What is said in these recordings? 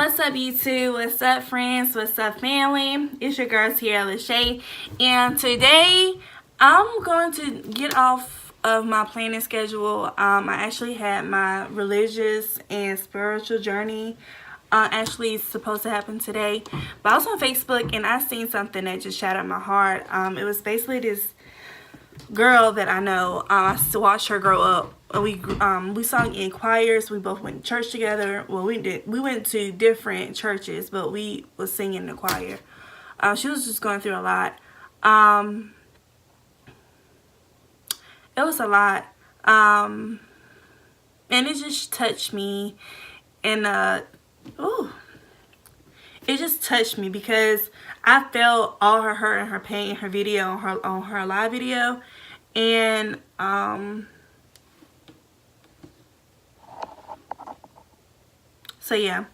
What's up, YouTube? What's up, friends? What's up, family? It's your girl Tierra Lachey, and today I'm going to get off of my planning schedule. I actually had my religious and spiritual journey actually supposed to happen today, but I was on Facebook and I seen something that just shattered my heart. It was basically this girl that I know. I watched her grow up. We sung in choirs. We both went to church together. Well, we went to different churches, but we was singing in the choir. She was just going through a lot. It was a lot, and it just touched me. And it just touched me because I felt all her hurt and her pain in her video, on her live video. And so yeah,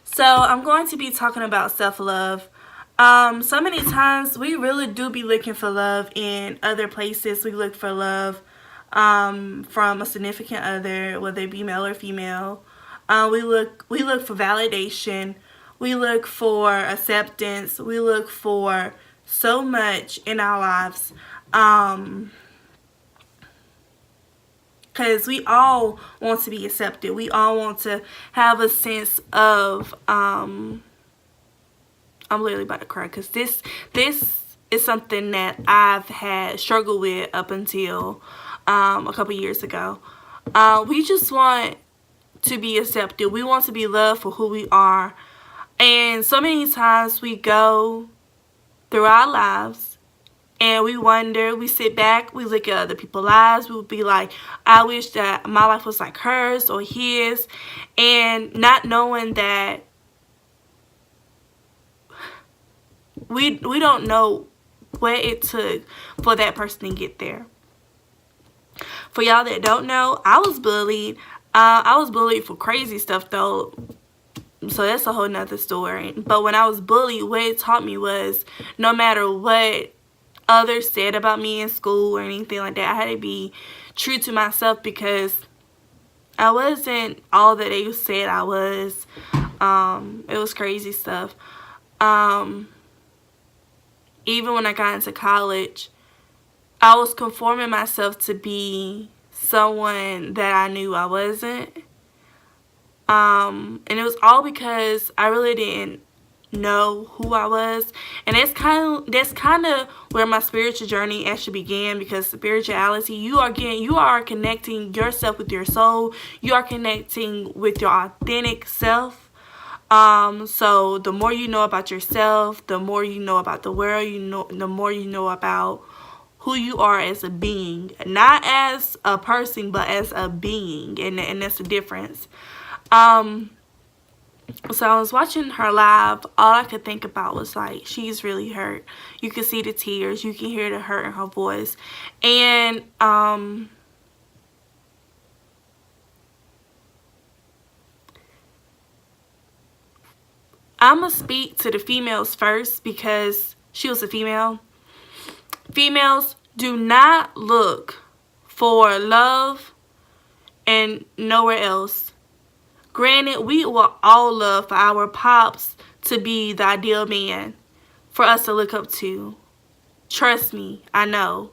so I'm going to be talking about self-love. So many times we really do be looking for love in other places. We look for love from a significant other, whether it be male or female. We look for validation. We look for acceptance. We look for so much in our lives. Because we all want to be accepted. We all want to have a sense of, I'm literally about to cry because this is something that I've had struggled with up until a couple years ago. We just want to be accepted. We want to be loved for who we are. And so many times we go through our lives and we wonder, we sit back, we look at other people's lives, we would be like, I wish that my life was like hers or his, and not knowing that we don't know what it took for that person to get there. For y'all that don't know, I was bullied. I was bullied for crazy stuff though, so that's a whole nother story. But when I was bullied, what it taught me was no matter what others said about me in school or anything like that, I had to be true to myself because I wasn't all that they said I was. It was crazy stuff. Even when I got into college, I was conforming myself to be someone that I knew I wasn't. And it was all because I really didn't know who I was. And that's kind of where my spiritual journey actually began, because spirituality, you are connecting yourself with your soul. You are connecting with your authentic self. So the more you know about yourself, the more you know about the world, the more you know about who you are as a being, not as a person, but as a being, and that's the difference. So I was watching her live. All I could think about was like, she's really hurt. You can see the tears. You can hear the hurt in her voice. And I'm going to speak to the females first because she was a female. Females, do not look for love and nowhere else. Granted, we will all love for our pops to be the ideal man for us to look up to. Trust me, I know.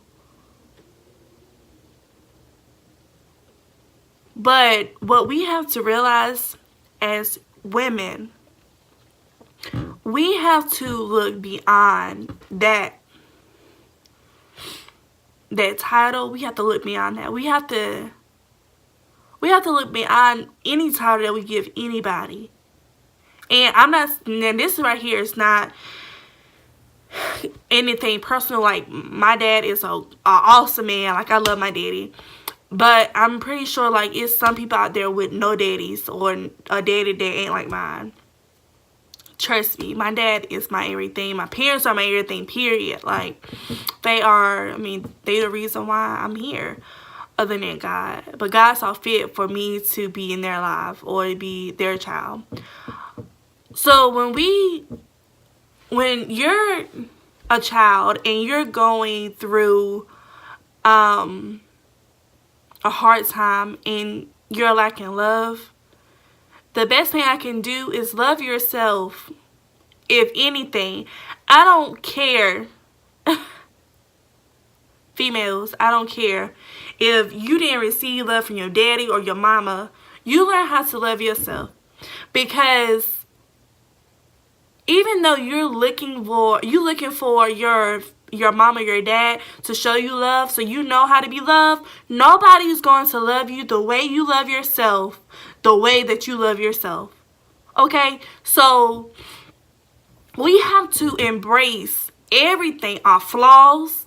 But what we have to realize as women, we have to look beyond that title. We have to look beyond that. We have to look beyond any title that we give anybody. And this right here is not anything personal. Like, my dad is a awesome man. Like, I love my daddy. But I'm pretty sure, like, it's some people out there with no daddies or a daddy that ain't like mine. Trust me, my dad is my everything. My parents are my everything, period. Like, they the reason why I'm here, other than God. But God saw fit for me to be in their life or to be their child. So when you're a child and you're going through a hard time and you're lacking love, the best thing I can do is love yourself. If anything, I don't care. Females, I don't care if you didn't receive love from your daddy or your mama. You learn how to love yourself, because even though you're looking for your mom or your dad to show you love, so you know how to be loved, nobody's going to love you the way you love yourself, the way that you love yourself. Okay? So we have to embrace everything, our flaws,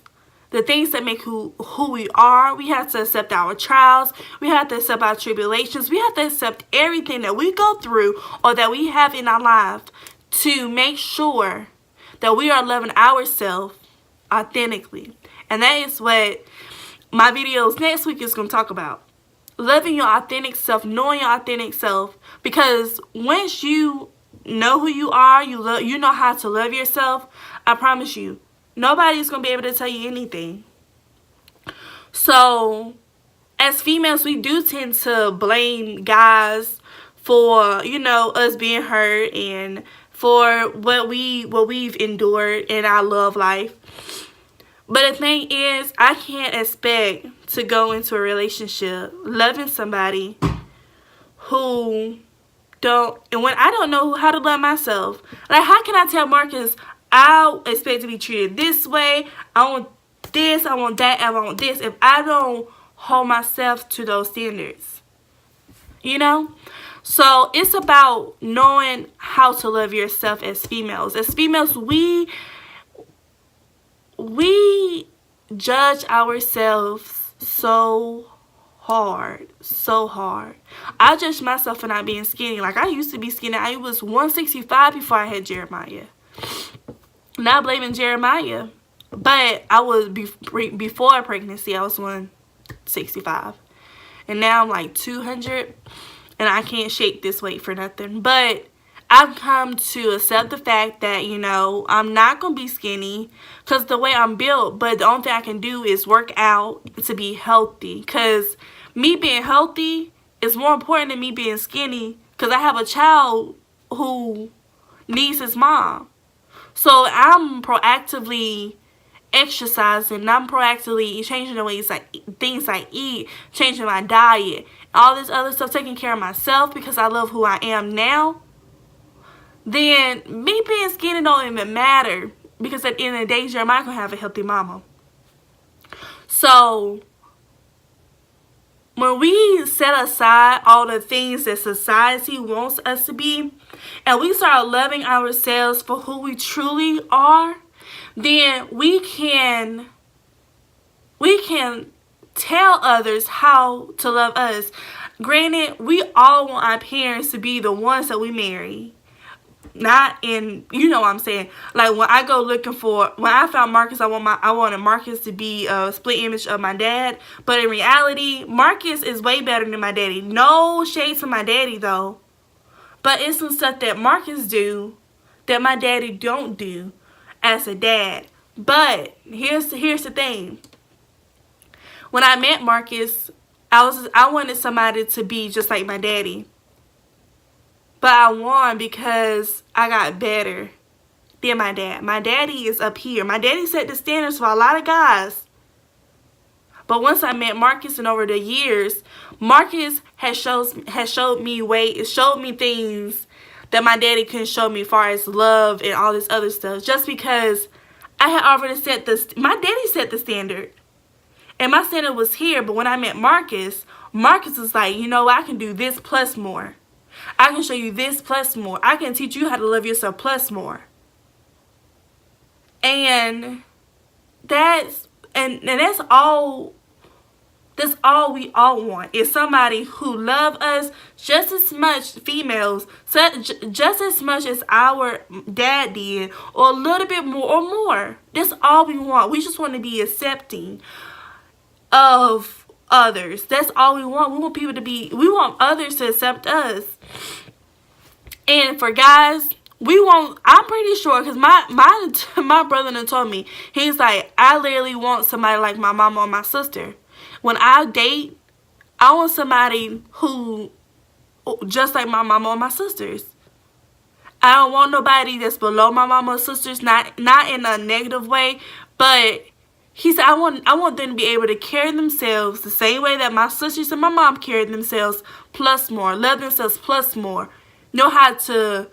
the things that make who we are. We have to accept our trials. We have to accept our tribulations. We have to accept everything that we go through or that we have in our lives to make sure that we are loving ourselves authentically. And that is what my videos next week is going to talk about. Loving your authentic self, knowing your authentic self. Because once you know who you are, you know how to love yourself, I promise you, nobody's going to be able to tell you anything. So, as females, we do tend to blame guys for, us being hurt and for what we've endured in our love life. But the thing is, I can't expect to go into a relationship loving somebody who when I don't know how to love myself. Like, how can I tell Marcus I expect to be treated this way, I want this, I want that, I want this, if I don't hold myself to those standards? So it's about knowing how to love yourself as females. As females, we judge ourselves so hard. I judged myself for not being skinny. Like, I used to be skinny. I was 165 before I had Jeremiah. Not blaming Jeremiah, but I was before pregnancy, I was 165. And now I'm like 200, and I can't shake this weight for nothing. But I've come to accept the fact that, I'm not going to be skinny because the way I'm built. But the only thing I can do is work out to be healthy. Because me being healthy is more important than me being skinny. Because I have a child who needs his mom. So I'm proactively exercising. I'm proactively changing the ways things I eat, changing my diet, all this other stuff, taking care of myself because I love who I am now. Then me being skinny don't even matter, because at the end of the day, Jeremiah gonna have a healthy mama. So when we set aside all the things that society wants us to be, and we start loving ourselves for who we truly are, then we can tell others how to love us. Granted, we all want our parents to be the ones that we marry. Not in, what I'm saying. Like, when I go looking when I found Marcus, I wanted Marcus to be a split image of my dad. But in reality, Marcus is way better than my daddy. No shade to my daddy, though. But it's some stuff that Marcus do that my daddy don't do as a dad. But here's the thing. When I met Marcus, I wanted somebody to be just like my daddy. But I won because I got better than my dad. My daddy is up here. My daddy set the standards for a lot of guys. But once I met Marcus and over the years, Marcus has showed me things that my daddy couldn't show me as far as love and all this other stuff. Just because I had already my daddy set the standard. And my standard was here. But when I met Marcus, Marcus was like, I can do this plus more. I can show you this plus more. I can teach you how to love yourself plus more. And that's all we all want, is somebody who love us just as much, females, just as much as our dad did, or a little bit more or more. That's all we want. We just want to be accepting of others. That's all we want. We want others to accept us. And for guys, I'm pretty sure, because my brother done told me, he's like, I literally want somebody like my mama or my sister. When I date, I want somebody who just like my mama or my sisters. I don't want nobody that's below my mama or sisters, not in a negative way, but he said I want them to be able to carry themselves the same way that my sisters and my mom carried themselves, plus more. Love themselves plus more. Know how to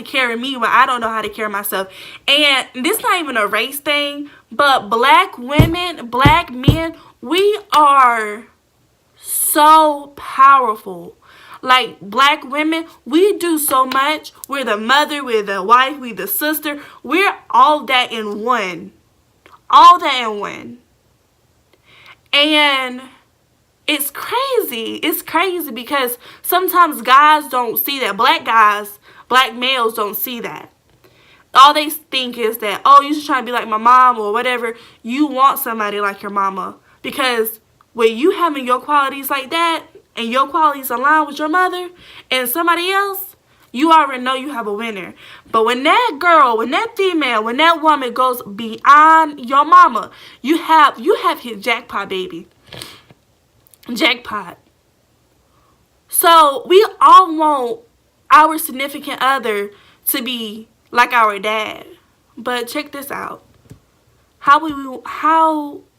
carry me when I don't know how to carry myself. And this is not even a race thing, but black women, black men, we are so powerful. Like, black women, we do so much. We're the mother, we're the wife, we're the sister. We're all that in one. All that in one. And it's crazy. It's crazy because sometimes guys don't see that. Black males don't see that. All they think is that, oh, you're just trying to be like my mom or whatever. You want somebody like your mama. Because when you having your qualities like that, and your qualities align with your mother and somebody else, you already know you have a winner. But when that girl, when that female, when that woman goes beyond your mama, you have hit jackpot, baby. Jackpot. So we all want our significant other to be like our dad. But check this out.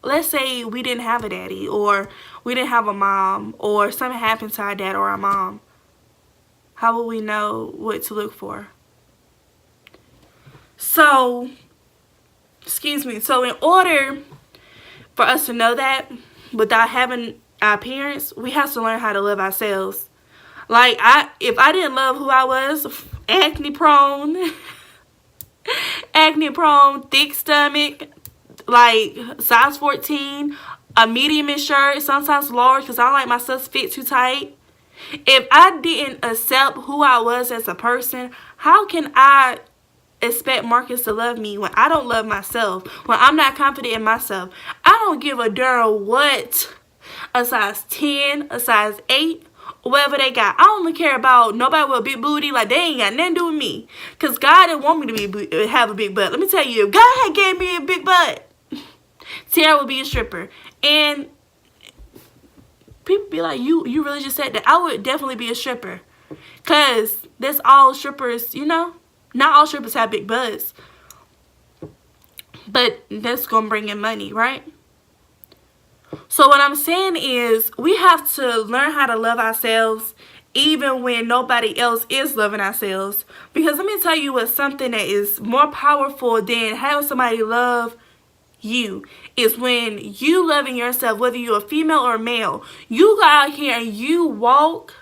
Let's say we didn't have a daddy, or we didn't have a mom, or something happened to our dad or our mom. How will we know what to look for? So, so in order for us to know that, without having our parents, we have to learn how to love ourselves. Like, if I didn't love who I was, acne prone, thick stomach, like size 14, a medium in shirt, sometimes large because I don't like my stuff fit too tight. If I didn't accept who I was as a person, how can I expect Marcus to love me when I don't love myself, when I'm not confident in myself? I don't give a darn what a size 10, a size 8, whatever they got. I don't care about nobody with a big booty. Like, they ain't got nothing to do with me. Because God didn't want me to have a big butt. Let me tell you, if God had gave me a big butt, Tiara would be a stripper. And people be like, you really just said that? I would definitely be a stripper. Because that's all strippers, you know? Not all strippers have big butts. But that's going to bring in money, right? So what I'm saying is, we have to learn how to love ourselves even when nobody else is loving ourselves. Because let me tell you what's something that is more powerful than having somebody love you, is when you loving yourself, whether you're a female or a male. You go out here and you walk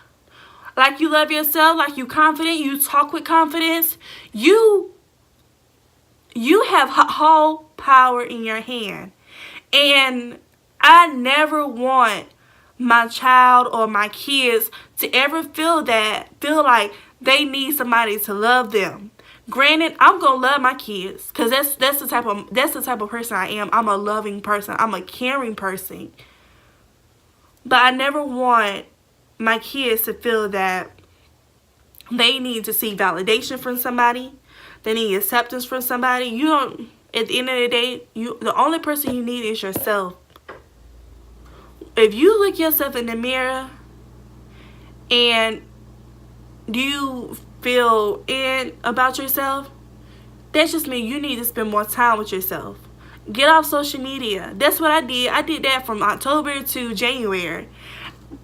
like you love yourself, like you confident, you talk with confidence. You have whole power in your hand. And I never want my child or my kids to ever feel like they need somebody to love them. Granted, I'm gonna love my kids because that's the type of person I am. I'm a loving person. I'm a caring person. But I never want my kids to feel that they need to seek validation from somebody. They need acceptance from somebody. You don't. At the end of the day, the only person you need is yourself. If you look yourself in the mirror and you feel about yourself, that just means you need to spend more time with yourself. Get off social media. That's what I did. I did that from October to January.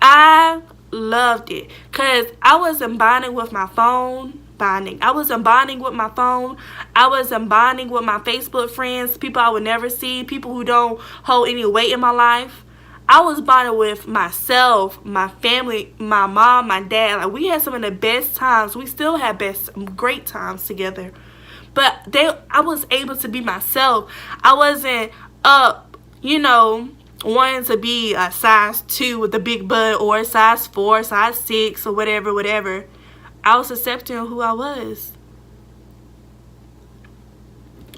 I loved it because I wasn't bonding with my phone. I wasn't bonding with my phone. I wasn't bonding with my Facebook friends, people I would never see, people who don't hold any weight in my life. I was bonding with myself, my family, my mom, my dad. Like, we had some of the best times. We still have great times together. But I was able to be myself. I wasn't up, wanting to be a size 2 with a big butt, or a size 4, size 6, or whatever. I was accepting who I was.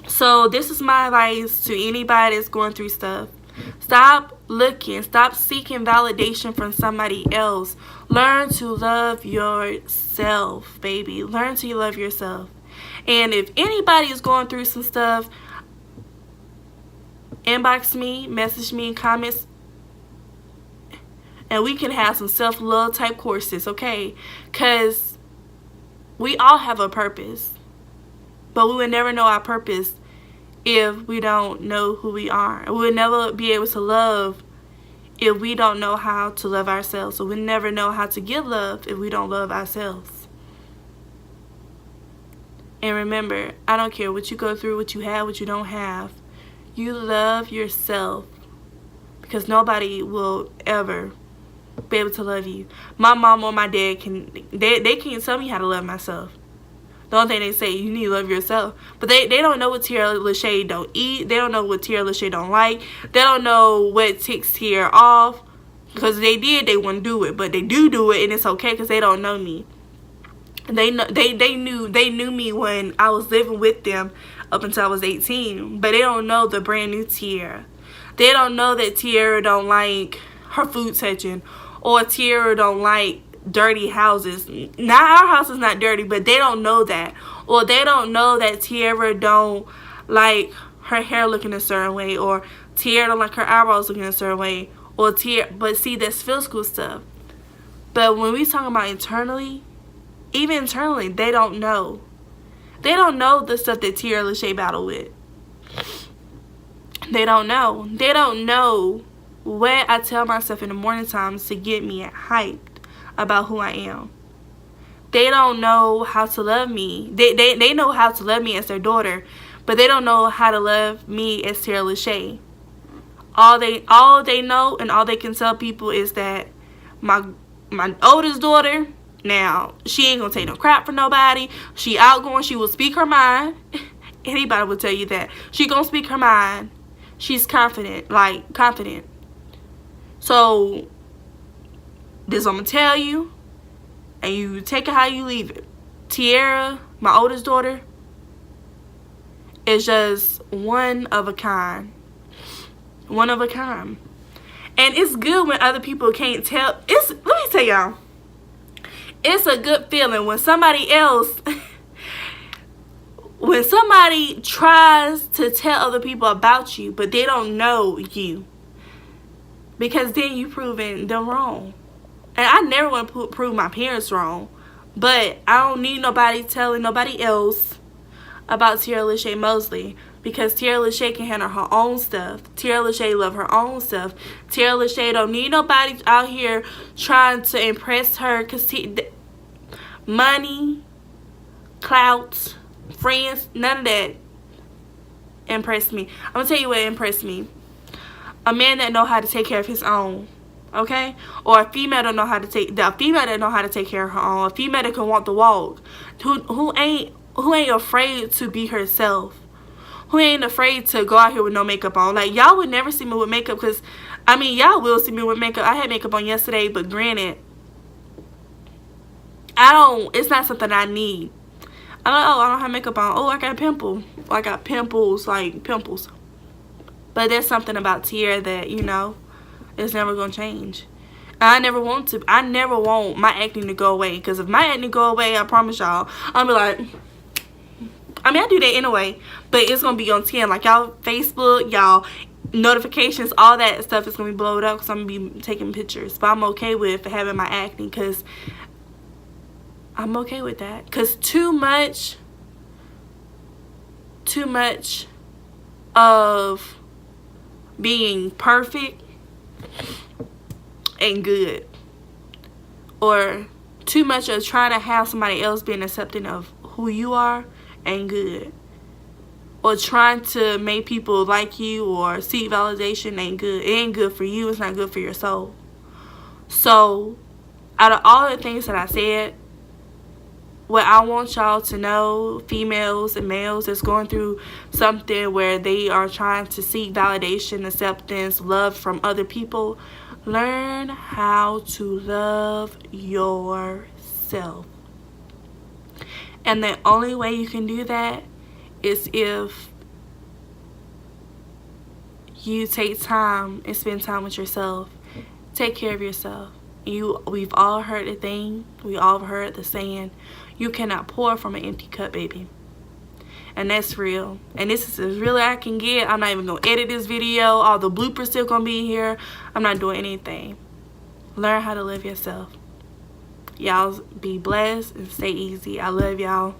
So this is my advice to anybody that's going through stuff. Stop seeking validation from somebody else. Learn to love yourself, baby. Learn to love yourself. And if anybody is going through some stuff, inbox me, message me in comments, and we can have some self-love type courses, okay? Because we all have a purpose, but we would never know our purpose if we don't know who we are. We would never be able to love if we don't know how to love ourselves. So we never know how to give love if we don't love ourselves. And remember, I don't care what you go through, what you have, what you don't have. You love yourself, because nobody will ever be able to love you. My mom or my dad they can't tell me how to love myself. The only thing they say, you need to love yourself. But they don't know what Tierra Lachey don't eat. They don't know what Tierra Lachey don't like. They don't know what ticks Tierra off. Because if they did, they wouldn't do it. But they do it, and it's okay because they don't know me. They knew me when I was living with them up until I was 18. But they don't know the brand new Tierra. They don't know that Tierra don't like her food touching, or Tierra don't like dirty houses. Now, our house is not dirty, but they don't know that. Or they don't know that Tierra don't like her hair looking a certain way, or Tierra don't like her eyebrows looking a certain way, or Tierra. But see, that's physical stuff. But when we talking about internally, even internally, they don't know. They don't know the stuff that Tierra Lachey battle with. They don't know. They don't know what I tell myself in the morning times to get me hyped about who I am. They don't know how to love me. They know how to love me as their daughter, but they don't know how to love me as Tierra Lachey. All they know and all they can tell people is that my oldest daughter, now, she ain't gonna take no crap from nobody. She outgoing. She will speak her mind. Anybody will tell you that. She gonna speak her mind. She's confident. So, this I'm gonna tell you, and you take it how you leave it. Tierra, my oldest daughter, is just one of a kind. One of a kind. And it's good when other people can't tell. Let me tell y'all. It's a good feeling when somebody else, when somebody tries to tell other people about you, but they don't know you. Because then you proving them wrong. And I never want to prove my parents wrong. But I don't need nobody telling nobody else about Tierra Lachey Mosley. Because Tierra Lachey can handle her own stuff. Tierra Lachey love her own stuff. Tierra Lachey don't need nobody out here trying to impress her. Because money, clout, friends, none of that impressed me. I'm going to tell you what impressed me. A man that know how to take care of his own. Okay? Or a female that know how to take care of her own. A female that can walk the walk. Who ain't afraid to be herself. Who ain't afraid to go out here with no makeup on. Like, y'all would never see me with makeup, because, I mean, y'all will see me with makeup. I had makeup on yesterday, but granted, it's not something I need. I don't have makeup on. Oh, I got a pimple. I got pimples, like pimples. But there's something about Tierra that, you know, it's never going to change. I never want my acne to go away. Because if my acne go away, I promise y'all, I'll be like, I mean, I do that anyway, but it's going to be on 10. Like, y'all Facebook, y'all notifications, all that stuff is going to be blowed up because I'm going to be taking pictures. But I'm okay with having my acne, because I'm okay with that. Because too much of being perfect ain't good. Or too much of trying to have somebody else being accepting of who you are ain't good. Or trying to make people like you or seek validation ain't good. It ain't good for you. It's not good for your soul. So, out of all the things that I said, what I want y'all to know, females and males that's going through something where they are trying to seek validation, acceptance, love from other people, learn how to love yourself. And the only way you can do that is if you take time and spend time with yourself. Take care of yourself. We've all heard the thing. We all heard the saying, you cannot pour from an empty cup, baby. And that's real. And this is as real as I can get. I'm not even going to edit this video. All the bloopers still going to be here. I'm not doing anything. Learn how to love yourself. Y'all be blessed and stay easy. I love y'all.